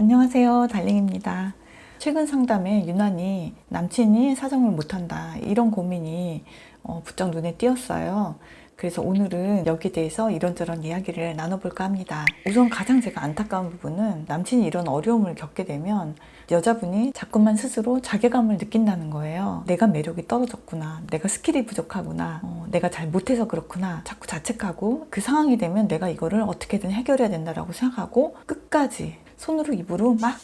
안녕하세요, 달링입니다. 최근 상담에 유난히 남친이 사정을 못한다 이런 고민이 부쩍 눈에 띄었어요. 그래서 오늘은 여기에 대해서 이런저런 이야기를 나눠볼까 합니다. 우선 가장 제가 안타까운 부분은 남친이 이런 어려움을 겪게 되면 여자분이 자꾸만 스스로 자괴감을 느낀다는 거예요. 내가 매력이 떨어졌구나, 내가 스킬이 부족하구나, 내가 잘 못해서 그렇구나 자꾸 자책하고, 그 상황이 되면 내가 이거를 어떻게든 해결해야 된다라고 생각하고 끝까지 손으로 입으로 막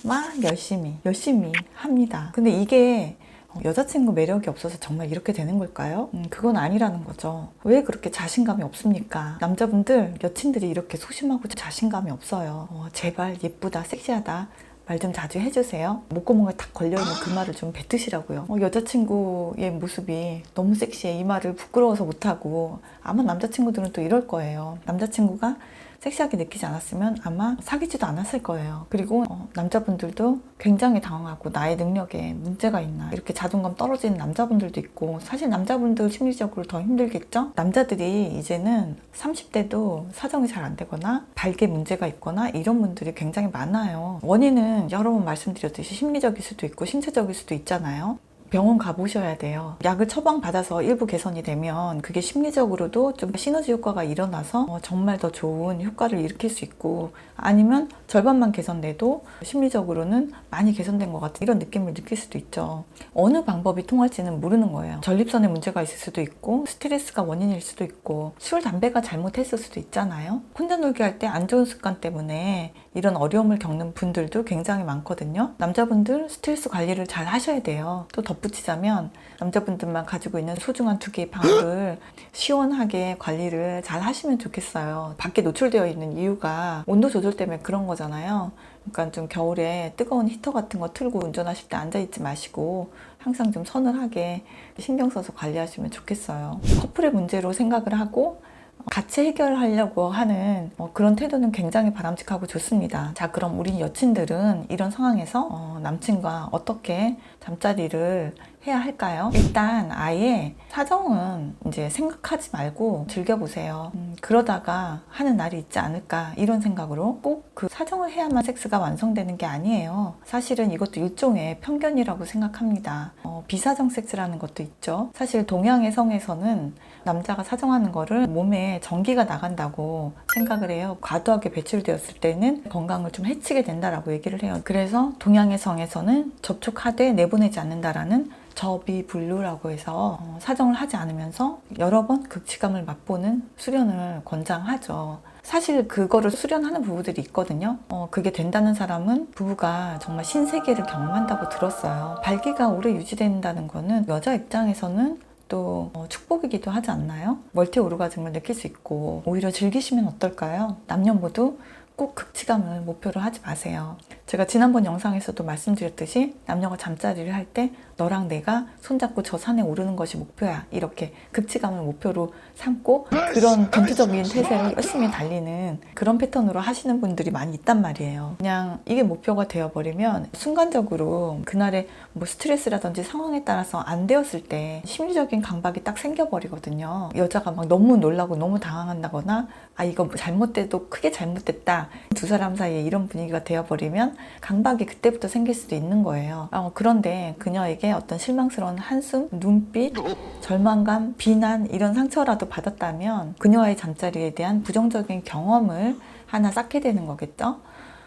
열심히 합니다. 근데 이게 여자친구 매력이 없어서 정말 이렇게 되는 걸까요? 그건 아니라는 거죠. 왜 그렇게 자신감이 없습니까? 남자분들, 여친들이 이렇게 소심하고 자신감이 없어요. 제발 예쁘다, 섹시하다 말 좀 자주 해주세요. 목구멍에 탁 걸려있는 그 말을 좀 뱉으시라고요. 여자친구의 모습이 너무 섹시해, 이 말을 부끄러워서 못하고, 아마 남자친구들은 또 이럴 거예요. 남자친구가 섹시하게 느끼지 않았으면 아마 사귀지도 않았을 거예요. 그리고 남자분들도 굉장히 당황하고, 나의 능력에 문제가 있나 이렇게 자존감 떨어지는 남자분들도 있고, 사실 남자분들 심리적으로 더 힘들겠죠. 남자들이 이제는 30대도 사정이 잘 안 되거나 발개 문제가 있거나 이런 분들이 굉장히 많아요. 원인은 여러 번 말씀드렸듯이 심리적일 수도 있고 신체적일 수도 있잖아요. 병원 가보셔야 돼요. 약을 처방받아서 일부 개선이 되면 그게 심리적으로도 좀 시너지 효과가 일어나서 정말 더 좋은 효과를 일으킬 수 있고, 아니면 절반만 개선돼도 심리적으로는 많이 개선된 것 같은 이런 느낌을 느낄 수도 있죠. 어느 방법이 통할지는 모르는 거예요. 전립선에 문제가 있을 수도 있고, 스트레스가 원인일 수도 있고, 술, 담배가 잘못했을 수도 있잖아요. 혼자 놀기 할 때 안 좋은 습관 때문에 이런 어려움을 겪는 분들도 굉장히 많거든요. 남자분들 스트레스 관리를 잘 하셔야 돼요. 또 덧붙이자면 남자분들만 가지고 있는 소중한 두 개의 방을 시원하게 관리를 잘 하시면 좋겠어요. 밖에 노출되어 있는 이유가 온도 조절 때문에 그런 거잖아요. 그러니까 좀 겨울에 뜨거운 히터 같은 거 틀고 운전하실 때 앉아있지 마시고 항상 좀 서늘하게 신경 써서 관리하시면 좋겠어요. 커플의 문제로 생각을 하고 같이 해결하려고 하는 그런 태도는 굉장히 바람직하고 좋습니다. 자, 그럼 우리 여친들은 이런 상황에서 남친과 어떻게 잠자리를 해야 할까요? 일단 아예 사정은 이제 생각하지 말고 즐겨보세요. 그러다가 하는 날이 있지 않을까 이런 생각으로, 꼭 그 사정을 해야만 섹스가 완성되는 게 아니에요. 사실은 이것도 일종의 편견이라고 생각합니다. 비사정 섹스라는 것도 있죠. 사실 동양의 성에서는 남자가 사정하는 거를 몸에 전기가 나간다고 생각을 해요. 과도하게 배출되었을 때는 건강을 좀 해치게 된다라고 얘기를 해요. 그래서 동양의 성에서는 접촉하되 내보내지 않는다라는 저비불루라고 해서 사정을 하지 않으면서 여러 번 극치감을 맛보는 수련을 권장하죠. 사실 그거를 수련하는 부부들이 있거든요. 그게 된다는 사람은 부부가 정말 신세계를 경험한다고 들었어요. 발기가 오래 유지된다는 거는 여자 입장에서는 또 축복이기도 하지 않나요? 멀티 오르가즘을 느낄 수 있고 오히려 즐기시면 어떨까요? 남녀 모두 꼭 극치감을 목표로 하지 마세요. 제가 지난번 영상에서도 말씀드렸듯이 남녀가 잠자리를 할 때 너랑 내가 손잡고 저 산에 오르는 것이 목표야, 이렇게 극치감을 목표로 삼고 그런 전투적인 태세로 열심히 달리는 그런 패턴으로 하시는 분들이 많이 있단 말이에요. 그냥 이게 목표가 되어버리면 순간적으로 그날의 뭐 스트레스라든지 상황에 따라서 안 되었을 때 심리적인 강박이 딱 생겨버리거든요. 여자가 막 너무 놀라고 너무 당황한다거나, 아 이거 잘못돼도 크게 잘못됐다, 두 사람 사이에 이런 분위기가 되어버리면 강박이 그때부터 생길 수도 있는 거예요. 그런데 그녀에게 어떤 실망스러운 한숨, 눈빛, 절망감, 비난 이런 상처라도 받았다면 그녀와의 잠자리에 대한 부정적인 경험을 하나 쌓게 되는 거겠죠.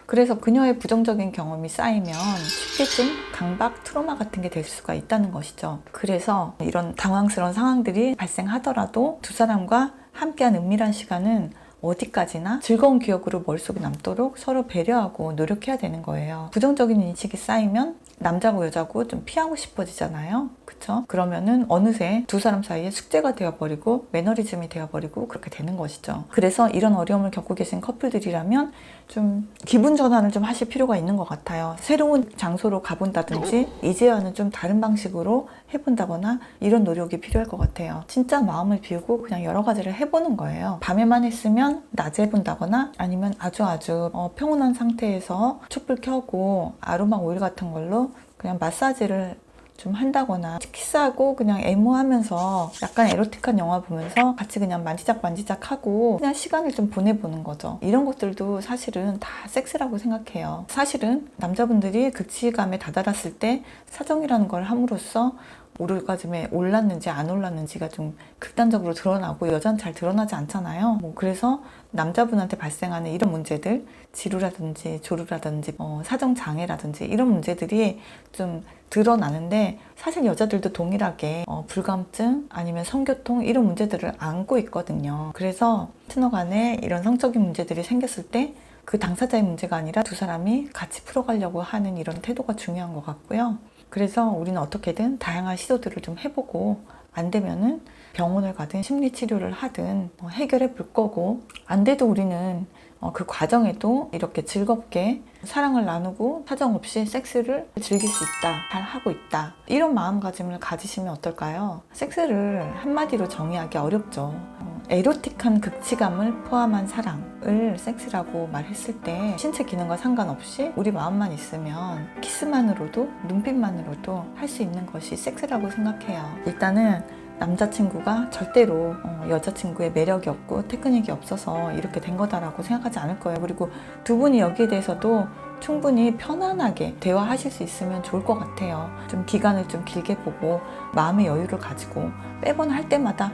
그래서 그녀의 부정적인 경험이 쌓이면 쉽게 좀 강박, 트라우마 같은 게 될 수가 있다는 것이죠. 그래서 이런 당황스러운 상황들이 발생하더라도 두 사람과 함께한 은밀한 시간은 어디까지나 즐거운 기억으로 머릿속에 남도록 서로 배려하고 노력해야 되는 거예요. 부정적인 인식이 쌓이면 남자고 여자고 좀 피하고 싶어지잖아요. 그쵸? 그러면은 어느새 두 사람 사이에 숙제가 되어버리고 매너리즘이 되어버리고 그렇게 되는 것이죠. 그래서 이런 어려움을 겪고 계신 커플들이라면 좀 기분 전환을 좀 하실 필요가 있는 것 같아요. 새로운 장소로 가본다든지 이제와는 좀 다른 방식으로 해본다거나 이런 노력이 필요할 것 같아요. 진짜 마음을 비우고 그냥 여러 가지를 해보는 거예요. 밤에만 했으면 낮에 해본다거나, 아니면 아주 평온한 상태에서 촛불 켜고 아로마 오일 같은 걸로 그냥 마사지를 좀 한다거나 키스하고 그냥 애무하면서 약간 에로틱한 영화 보면서 같이 그냥 만지작 하고 그냥 시간을 좀 보내보는 거죠. 이런 것들도 사실은 다 섹스라고 생각해요. 사실은 남자분들이 극치감에 다다랐을 때 사정이라는 걸 함으로써 오르가즘에 올랐는지 안 올랐는지가 좀 극단적으로 드러나고 여자는 잘 드러나지 않잖아요. 그래서 남자분한테 발생하는 이런 문제들, 지루라든지 조루라든지 사정장애라든지 이런 문제들이 좀 드러나는데 사실 여자들도 동일하게 불감증 아니면 성교통 이런 문제들을 안고 있거든요. 그래서 파트너 간에 이런 성적인 문제들이 생겼을 때 그 당사자의 문제가 아니라 두 사람이 같이 풀어가려고 하는 이런 태도가 중요한 것 같고요. 그래서 우리는 어떻게든 다양한 시도들을 좀 해보고 안 되면은 병원을 가든 심리치료를 하든 해결해 볼 거고, 안 돼도 우리는 그 과정에도 이렇게 즐겁게 사랑을 나누고 사정없이 섹스를 즐길 수 있다, 잘 하고 있다, 이런 마음가짐을 가지시면 어떨까요? 섹스를 한마디로 정의하기 어렵죠. 에로틱한 극치감을 포함한 사랑을 섹스라고 말했을 때 신체 기능과 상관없이 우리 마음만 있으면 키스만으로도 눈빛만으로도 할 수 있는 것이 섹스라고 생각해요. 일단은 남자친구가 절대로 여자친구의 매력이 없고 테크닉이 없어서 이렇게 된 거다라고 생각하지 않을 거예요. 그리고 두 분이 여기에 대해서도 충분히 편안하게 대화하실 수 있으면 좋을 것 같아요. 좀 기간을 좀 길게 보고 마음의 여유를 가지고 매번 할 때마다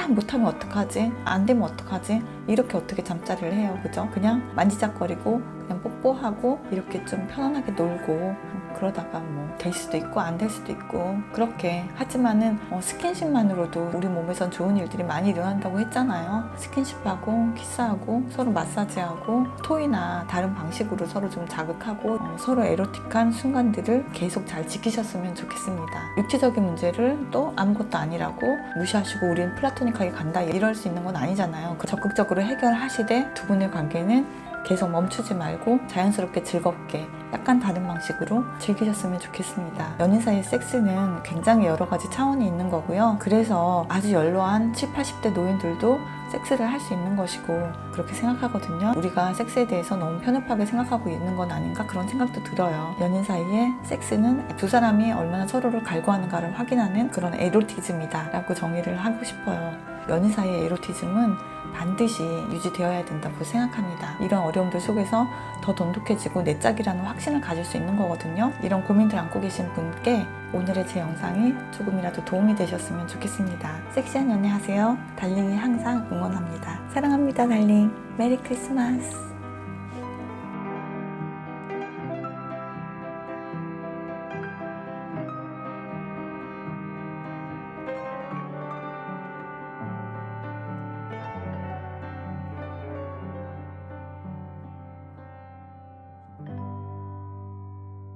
못하면 어떡하지? 안 되면 어떡하지? 이렇게 어떻게 잠자리를 해요, 그죠? 그냥 만지작거리고 그냥 뽀뽀하고 이렇게 좀 편안하게 놀고 그러다가 뭐 될 수도 있고 안 될 수도 있고 그렇게 하지만은 스킨십만으로도 우리 몸에선 좋은 일들이 많이 일어난다고 했잖아요. 스킨십하고 키스하고 서로 마사지하고 토이나 다른 방식으로 서로 좀 자극하고 서로 에로틱한 순간들을 계속 잘 지키셨으면 좋겠습니다. 육체적인 문제를 또 아무것도 아니라고 무시하시고 우리는 플라토닉하게 간다 이럴 수 있는 건 아니잖아요. 적극적으로 해결하시되 두 분의 관계는 계속 멈추지 말고 자연스럽게 즐겁게 약간 다른 방식으로 즐기셨으면 좋겠습니다. 연인 사이의 섹스는 굉장히 여러 가지 차원이 있는 거고요. 그래서 아주 연로한 70, 80대 노인들도 섹스를 할 수 있는 것이고 그렇게 생각하거든요. 우리가 섹스에 대해서 너무 편협하게 생각하고 있는 건 아닌가 그런 생각도 들어요. 연인 사이의 섹스는 두 사람이 얼마나 서로를 갈구하는가를 확인하는 그런 에로티즘이다 라고 정의를 하고 싶어요. 연인 사이의 에로티즘은 반드시 유지되어야 된다고 생각합니다. 이런 어려움들 속에서 더 돈독해지고 내 짝이라는 확신을 가질 수 있는 거거든요. 이런 고민들 안고 계신 분께 오늘의 제 영상이 조금이라도 도움이 되셨으면 좋겠습니다. 섹시한 연애 하세요. 달링이 항상 응원합니다. 사랑합니다, 달링. 메리 크리스마스.